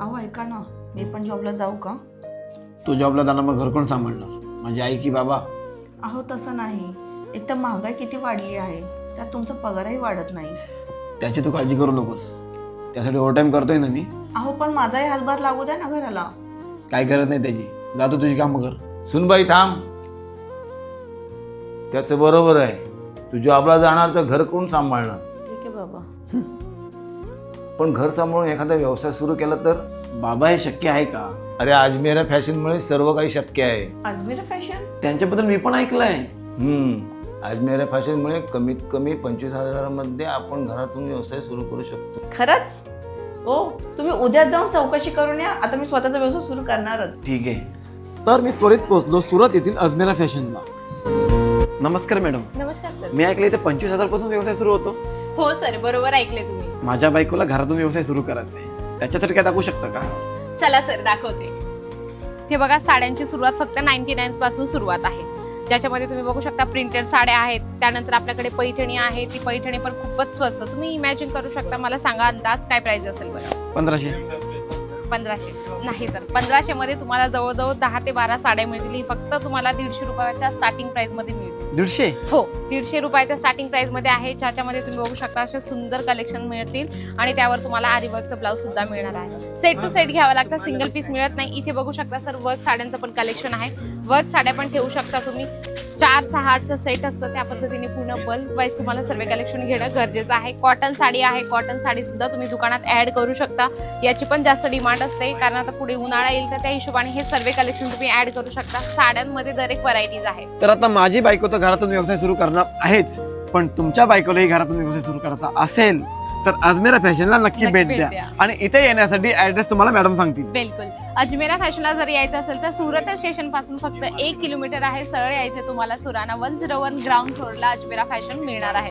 अहो ऐका ना, मी पण जॉबला जाऊ का? तू जॉबला जाणार मग घर कोण सांभाळणार? माझी आई की बाबा? अहो तसं नाही, एक तर महागाई किती वाढली आहे, त्यात तुमचा पगारही वाढत नाही. त्याची तू काळजी करू नकोस, त्यासाठी ओव्हरटाईम करतोय ना मी. अहो पण माझाही हातभार लागू द्या ना घराला. काय करत नाही त्याची, जातो तुझी कामं कर. सुनबाई थांब. त्याचं बरोबर आहे, तू जॉबला जाणार तर घर कोण सांभाळणार? ठीक आहे बाबा. पण घर सांभाळून एखादा व्यवसाय सुरू केला तर? बाबा हे शक्य आहे का? अरे अजमेरा फॅशनमुळे सर्व काही शक्य आहे. अजमेर फॅशन? त्यांच्याबद्दल मी पण ऐकलंय. अजमेरा फॅशनमुळे कमीत कमी 25,000मध्ये आपण घरातून व्यवसाय सुरू करू शकतो. खरंच? ओ तुम्ही उद्या जाऊन चौकशी करून या, आता मी स्वतःचा व्यवसाय सुरू करणारच. ठीक आहे, तर मी त्वरित पोहोचलो सुरत येथील अजमेरा फॅशनला. नमस्कार मॅडम. नमस्कार सर. मी ऐकलं इथे 25,000 पासून व्यवसाय सुरू होतो. हो सर, बरोबर ऐकले तुम्ही. माझ्या बायकोला घरातून व्यवसाय सुरू करायचा आहे, त्याच्यासाठी काय दाखवू शकता का? चला सर दाखवते. ते बघा, साड्यांची सुरुवात फक्त 99 पासून सुरुवात आहे, ज्याच्यामध्ये तुम्ही बघू शकता प्रिंटेड साड्या आहेत. त्यानंतर आपल्याकडे पैठणी आहे, ती पैठणी पण खूपच स्वस्त. तुम्ही इमॅजिन करू शकता. मला सांगा अंदाज काय प्राइस असेल बरं? 1500. 1500 नाही सर, 1500 मध्ये तुम्हाला जवळजवळ 10 ते 12 साड्या मिळतील. ही फक्त तुम्हाला 150 रुपयाच्या स्टार्टिंग प्राइस मध्ये मिळतील. 150? हो, 150 रुपयाच्या स्टार्टिंग प्राइस मध्ये आहे, ज्याच्यामध्ये तुम्ही बघू शकता असे सुंदर कलेक्शन मिळतील आणि त्यावर तुम्हाला आरी वर्कचं ब्लाऊज सुद्धा मिळणार आहे. सेट टू सेट घ्यावा लागतं, सिंगल पीस मिळत नाही. इथे बघू शकता सर, वर्क साड्यांचं पण कलेक्शन आहे. वर्क साड्या पण ठेवू शकता तुम्ही. 4-6-8चं सेट असतं, त्या पद्धतीने पूर्ण बल्क वाईज तुम्हाला सर्व कलेक्शन घेणं गरजेचं आहे. कॉटन साडी आहे, कॉटन साडी सुद्धा तुम्ही दुकानात ऍड करू शकता. याची पण जास्त डिमांड असते, कारण आता पुढे उन्हाळा येईल तर त्या हिशोबाने हे सर्व कलेक्शन तुम्ही ऍड करू शकता. साड्यांमध्ये दर एक व्हरायटीज आहे. तर आता माझी बायको तर घरातून व्यवसाय सुरू करणार आहेच, पण तुमच्या बायकोलाही घरातून व्यवसाय सुरू करायचा असेल तर अजमेरा फॅशनला नक्की भेट द्या. आणि इथे येण्यासाठी ऍड्रेस तुम्हाला मॅडम सांगतील. बिलकुल. अजमेरा फॅशनला जर यायचं असेल तर सुरत स्टेशन पासून फक्त 1 किलोमीटर आहे. सरळ यायचं तुम्हाला. सुराणा 101 ग्राउंड फ्लोअरला अजमेरा फॅशन मिळणार आहे.